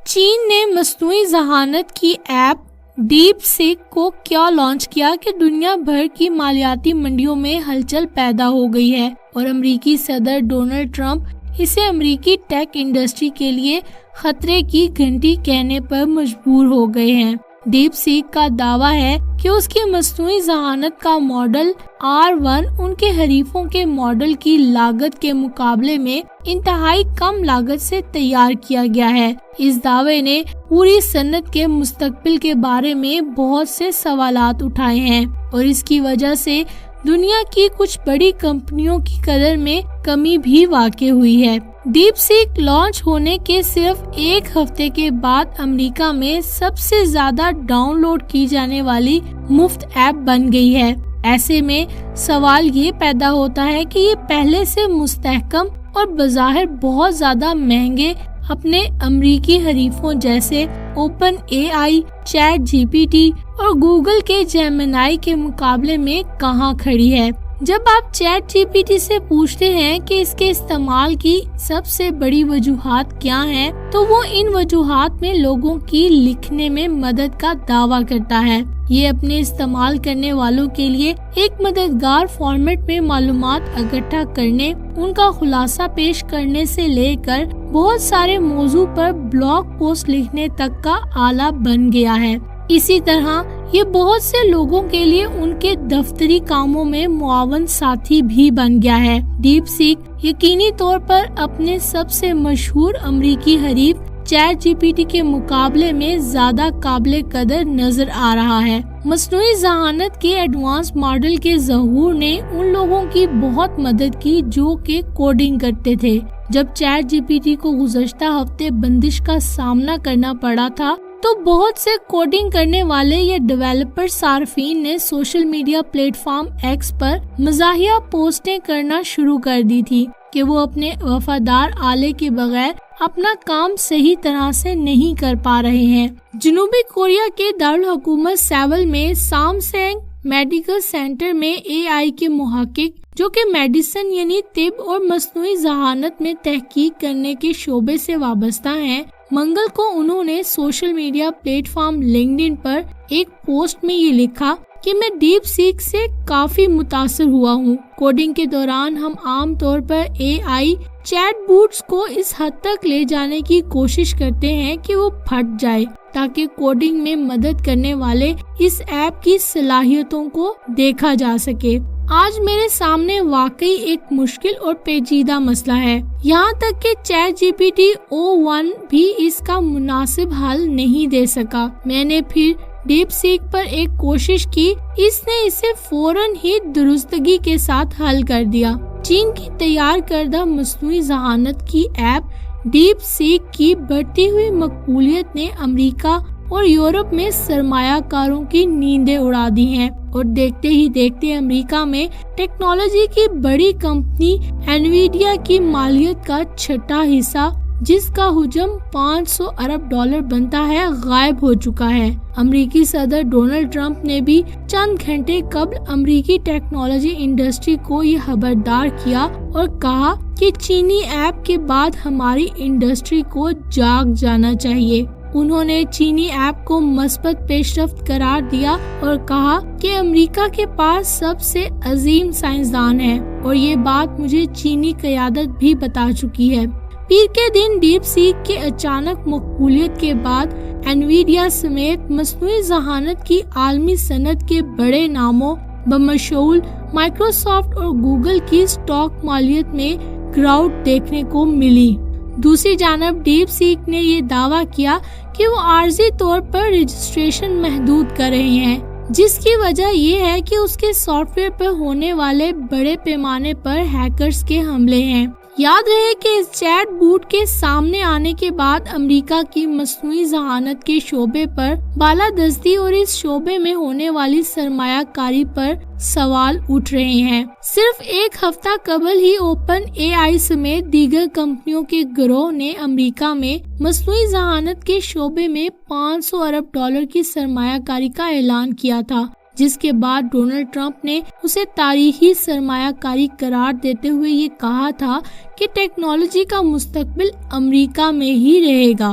چین نے مصنوعی ذہانت کی ایپ ڈیپ سیک کو کیا لانچ کیا کہ دنیا بھر کی مالیاتی منڈیوں میں ہلچل پیدا ہو گئی ہے اور امریکی صدر ڈونلڈ ٹرمپ اسے امریکی ٹیک انڈسٹری کے لیے خطرے کی گھنٹی کہنے پر مجبور ہو گئے ہیں۔ ڈیپ سیک کا دعویٰ ہے کہ اس کی مصنوعی ذہانت کا ماڈل R1 ان کے حریفوں کے ماڈل کی لاگت کے مقابلے میں انتہائی کم لاگت سے تیار کیا گیا ہے۔ اس دعوے نے پوری صنعت کے مستقبل کے بارے میں بہت سے سوالات اٹھائے ہیں اور اس کی وجہ سے دنیا کی کچھ بڑی کمپنیوں کی قدر میں کمی بھی واقع ہوئی ہے۔ ڈیپ سیک لانچ ہونے کے صرف ایک ہفتے کے بعد امریکہ میں سب سے زیادہ ڈاؤن لوڈ کی جانے والی مفت ایپ بن گئی ہے۔ ایسے میں سوال یہ پیدا ہوتا ہے کہ یہ پہلے سے مستحکم اور بظاہر بہت زیادہ مہنگے اپنے امریکی حریفوں جیسے اوپن اے آئی، چیٹ جی پی ٹی اور گوگل کے جیمنائی کے مقابلے میں کہاں کھڑی ہے۔ جب آپ چیٹ جی پی ٹی سے پوچھتے ہیں کہ اس کے استعمال کی سب سے بڑی وجوہات کیا ہیں تو وہ ان وجوہات میں لوگوں کی لکھنے میں مدد کا دعویٰ کرتا ہے۔ یہ اپنے استعمال کرنے والوں کے لیے ایک مددگار فارمیٹ میں معلومات اکٹھا کرنے، ان کا خلاصہ پیش کرنے سے لے کر بہت سارے موضوع پر بلاگ پوسٹ لکھنے تک کا آلہ بن گیا ہے۔ اسی طرح یہ بہت سے لوگوں کے لیے ان کے دفتری کاموں میں معاون ساتھی بھی بن گیا ہے۔ ڈیپ سیک یقینی طور پر اپنے سب سے مشہور امریکی حریف چیٹ جی پی ٹی کے مقابلے میں زیادہ قابل قدر نظر آ رہا ہے۔ مصنوعی ذہانت کے ایڈوانس ماڈل کے ظہور نے ان لوگوں کی بہت مدد کی جو کہ کوڈنگ کرتے تھے۔ جب چیٹ جی پی ٹی کو گزشتہ ہفتے بندش کا سامنا کرنا پڑا تھا تو بہت سے کوڈنگ کرنے والے یا ڈیولپر صارفین نے سوشل میڈیا پلیٹ فارم ایکس پر مزاحیہ پوسٹیں کرنا شروع کر دی تھی کہ وہ اپنے وفادار آلے کے بغیر اپنا کام صحیح طرح سے نہیں کر پا رہے ہیں۔ جنوبی کوریا کے دارالحکومت سیول میں سامسنگ میڈیکل سینٹر میں اے آئی کے محقق جو کہ میڈیسن یعنی طب اور مصنوعی ذہانت میں تحقیق کرنے کے شعبے سے وابستہ ہیں، منگل کو انہوں نے سوشل میڈیا پلیٹ فارم لنکڈ پر ایک پوسٹ میں یہ لکھا کہ میں ڈیپ سیک سے کافی متاثر ہوا ہوں۔ کوڈنگ کے دوران ہم عام طور پر اے آئی چیٹ بوٹس کو اس حد تک لے جانے کی کوشش کرتے ہیں کہ وہ پھٹ جائے تاکہ کوڈنگ میں مدد کرنے والے اس ایپ کی صلاحیتوں کو دیکھا جا سکے۔ آج میرے سامنے واقعی ایک مشکل اور پیچیدہ مسئلہ ہے، یہاں تک کہ chat G P T O1 بھی اس کا مناسب حل نہیں دے سکا۔ میں نے پھر ڈیپ سیک پر ایک کوشش کی، اس نے اسے فوراً ہی درستگی کے ساتھ حل کر دیا۔ چین کی تیار کردہ مصنوعی ذہانت کی ایپ ڈیپ سیک کی بڑھتی ہوئی مقبولیت نے امریکہ اور یورپ میں سرمایہ کاروں کی نیندیں اڑا دی ہیں اور دیکھتے ہی دیکھتے امریکہ میں ٹیکنالوجی کی بڑی کمپنی انویڈیا کی مالیت کا چھٹا حصہ جس کا حجم $500 ارب بنتا ہے غائب ہو چکا ہے۔ امریکی صدر ڈونلڈ ٹرمپ نے بھی چند گھنٹے قبل امریکی ٹیکنالوجی انڈسٹری کو یہ خبردار کیا اور کہا کہ چینی ایپ کے بعد ہماری انڈسٹری کو جاگ جانا چاہیے۔ انہوں نے چینی ایپ کو مثبت پیش رفت قرار دیا اور کہا کہ امریکہ کے پاس سب سے عظیم سائنسدان ہیں اور یہ بات مجھے چینی قیادت بھی بتا چکی ہے۔ پیر کے دن ڈیپ سیک کے اچانک مقبولیت کے بعد انویڈیا سمیت مصنوعی ذہانت کی عالمی صنعت کے بڑے ناموں بمشمول مائکروسافٹ اور گوگل کی اسٹاک مالیت میں گراوٹ دیکھنے کو ملی۔ دوسری جانب ڈیپ سیک نے یہ دعویٰ کیا کہ وہ عارضی طور پر رجسٹریشن محدود کر رہے ہیں، جس کی وجہ یہ ہے کہ اس کے سافٹ ویئر پر ہونے والے بڑے پیمانے پر ہیکرز کے حملے ہیں۔ یاد رہے کہ اس چیٹ بوٹ کے سامنے آنے کے بعد امریکہ کی مصنوعی ذہانت کے شعبے پر بالادستی اور اس شعبے میں ہونے والی سرمایہ کاری پر سوال اٹھ رہے ہیں۔ صرف ایک ہفتہ قبل ہی اوپن اے آئی سمیت دیگر کمپنیوں کے گروہ نے امریکہ میں مصنوعی ذہانت کے شعبے میں $500 ارب کی سرمایہ کاری کا اعلان کیا تھا، جس کے بعد ڈونلڈ ٹرمپ نے اسے تاریخی سرمایہ کاری قرار دیتے ہوئے یہ کہا تھا کہ ٹیکنالوجی کا مستقبل امریکہ میں ہی رہے گا۔